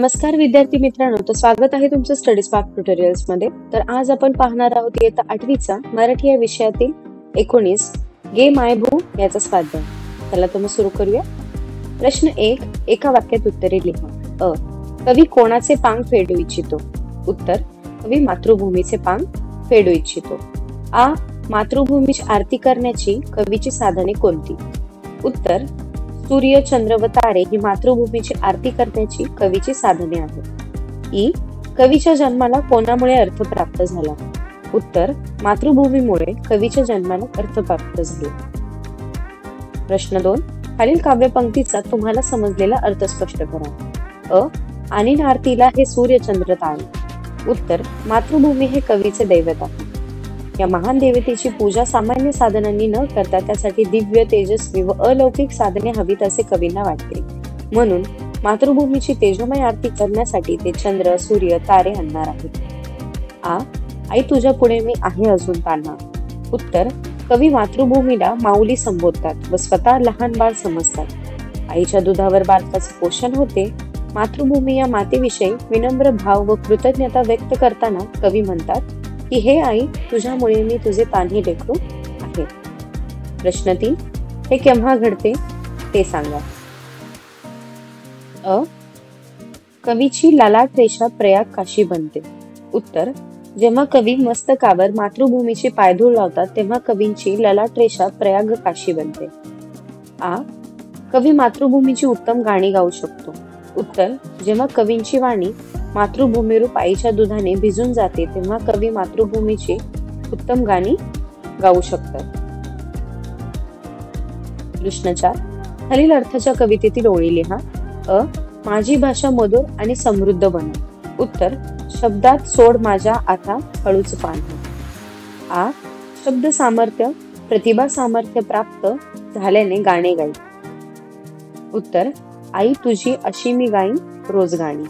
नमस्कार विद्यार्थी मित्रांनो, तर स्वागत आहे तुमचं स्टडी स्पार्क ट्युटोरियल्स मध्ये। तर आज आपण पाहणार आहोत इयत्ता 8वीचा मराठी या विषयातील 19 गे माय भू याचा स्वाध्याय। चला तर मग सुरू करूया। प्रश्न 1, एका वाक्यात उत्तरे लिहा। कवी कोणाचे पांग फेडू इच्छितो? उत्तर, कवी मातृभूमीचे पांग फेडू इच्छितो। मातृभूमीची आरती करण्याची कवीची साधने कोणती? उत्तर, सूर्य, चंद्र व तारे ही मातृभूमीची आरती करण्याची कवीची साधने आहेत। कवीच्या जन्माला कोणामुळे अर्थ प्राप्त झाला? उत्तर, मातृभूमीमुळे कवीच्या जन्माला अर्थ प्राप्त झाला। प्रश्न 2, खालील काव्यपंक्तीचा तुम्हाला समजलेला अर्थ स्पष्ट करा। आणि आरतीला हे सूर्य, चंद्र, तारे। उत्तर, मातृभूमी हे कवीचे दैवत आहे। या महान देवतेची पूजा सामान्य साधनांनी न करता त्यासाठी दिव्य, तेजस्वी व अलौकिक साधने हवीत असे कवींना वाटते, म्हणून मातृभूमीची तेजोमय आरती करण्यासाठी ते चंद्र, सूर्य, तारे आणणार आहेत। आई तुझ्या पुढे मी आहे अजून तान्हा। उत्तर, कवी मातृभूमीला माऊली संबोधतात व स्वतः लहान बाळ समजतात। आईच्या दुधावर बालकाचे पोषण होते। मातृभूमी या मातेविषयी विनम्र भाव व कृतज्ञता व्यक्त करताना कवी म्हणतात की हे आई, तुझ्यामुळे मी तुझे तान्हे लेकरू आहे। प्रश्न 3, हे केव्हा घडते ते सांगा। कवीची ललाट रेषा प्रयाग काशी बनते। उत्तर, जेव्हा कवी मस्तकावर मातृभूमीची पायधूळ लावतात तेव्हा कवींची ललाट रेषा प्रयाग काशी बनते। कवी मातृभूमीची उत्तम गाणी गाऊ शकतो। उत्तर, जेव्हा कवींची वाणी मातृभूमीरूप आईच्या दुधाने भिजून जाते तेव्हा कवी मातृभूमीची उत्तम गाणी गाऊ शकतात। प्रश्न 4, खालील अर्थाच्या कवितेतील ओळी लिहा। माझी भाषा मधुर आणि समृद्ध बनव। उत्तर, शब्दात सोड माझ्या आता हळूच पान। शब्द सामर्थ्य, प्रतिभा सामर्थ्य प्राप्त झाल्याने गाणे गाई। उत्तर, आई तुझी अशी मी गाईन रोज गाणी।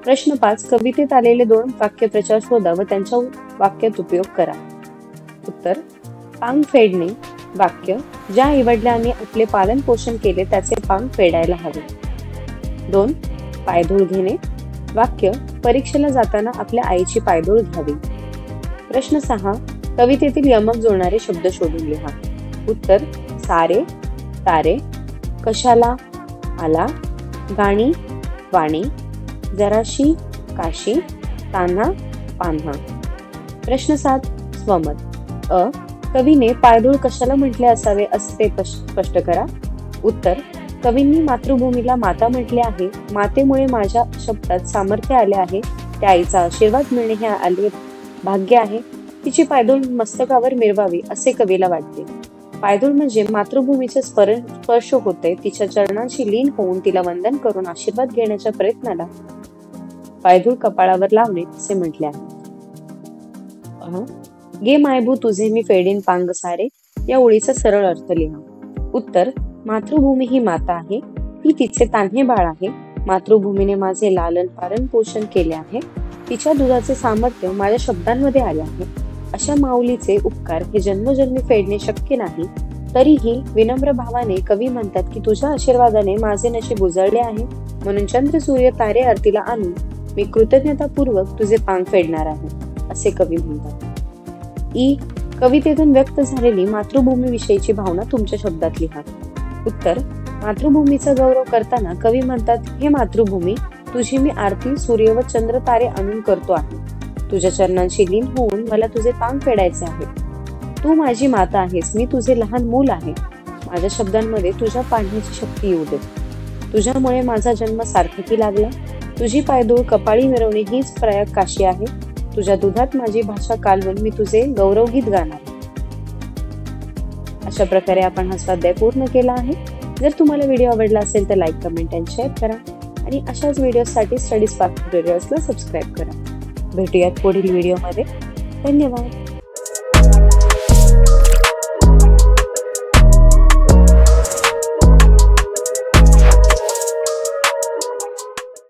प्रश्न 5, कवितेत आलेले 2 वाक्यप्रचार शोधा व त्यांच्या वाक्यात उपयोग करा। उत्तर, पांग फेडणे वाक्य, ज्या आईवडिलांनी आपले पालन पोषण केले त्याचे पांग फेडायला हवे। 2, पायधूळ घेणे वाक्य, परीक्षेला जाताना आपल्या आईची पायधूळ घ्यावी। प्रश्न 6, कवितेतील यमक जोडणारे शब्द शोधून लिहा। उत्तर, सारे, तारे, कशाला, आला, गाणी, वाणी, जराशी, काशी, तान्हा, पान्हा। प्रश्न 7, स्वमत। कवीने पायधूळ कशाला म्हटले असावे असे ते स्पष्ट करा। उत्तर, कवींनी मातृभूमीला माता म्हटले आहे। मातेमुळे माझ्या शब्दात सामर्थ्य आले आहे। त्या आईचा आशीर्वाद मिळणे हे आले भाग्य आहे। तिची पायधूळ मस्तकावर मिरवावी असे कवीला वाटते। पायधूळ म्हणजे मातृभूमीचे स्पर्श होते। तिच्या चरणांशी लीन होऊन तिला वंदन करून आशीर्वाद घेण्याच्या प्रयत्नाला पायधूळ कपाळावर लावणे असे म्हटले आहे। गे मायभू तुझे मी फेडीन पांग सारे या ओळीचा सरळ अर्थ लिहा। उत्तर, मातृभूमी ही माता आहे। ती तिचे तान्हे बाळ आहे। मातृभूमीने माझे लालन पालन पोषण केले आहे। तिच्या दुधाचे सामर्थ्य माझ्या शब्दांमध्ये आले आहे। अशा माऊलीचे उपकार हे जन्मजन्मी फेडणे शक्य नाही। तरीही विनम्र भावाने कवी म्हणतात की तुझ्या आशीर्वादाने माझे नशीब उजळले आहे, म्हणून चंद्र, सूर्य, तारे आरतीला आणून मी कृतज्ञतापूर्वक तुझे पांग फेडणार आहे असे कवी म्हणतात। कवितेतून व्यक्त झालेली मातृभूमी विषयीची भावना तुमच्या शब्दात लिहा। उत्तर, मातृभूमीचा गौरव करताना कवी म्हणतात हे मातृभूमी, तुझी मी आरती सूर्य व चंद्र, तारे आणून करतो आहे। तुझ्या चरणांशी लीन होऊन मला तुझे पांग फेडायचे आहे। तू माझी माता आहेस, मी तुझे लहान मूल आहे। माझ्या शब्दांमध्ये तुझ्या पाडण्याची शक्ती येऊ दे। तुझ्यामुळे माझा जन्म सार्थकी लागला। तुझी पायधूळ कपाळी मिरवणे हीच प्रयाग काशी आहे। तुझ्या दुधात माझी भाषा कालवून मी तुझे गौरवगीत गाणार। अशा प्रकारे आपण हा स्वाध्याय पूर्ण केला आहे। जर तुम्हाला व्हिडिओ आवडला असेल तर लाईक, कमेंट आणि शेअर करा आणि अशाच व्हिडिओसाठी स्टडी स्पार्क ट्युटोरियल्सला सबस्क्राईब करा। भेटूयात पुढील व्हिडिओमध्ये। धन्यवाद।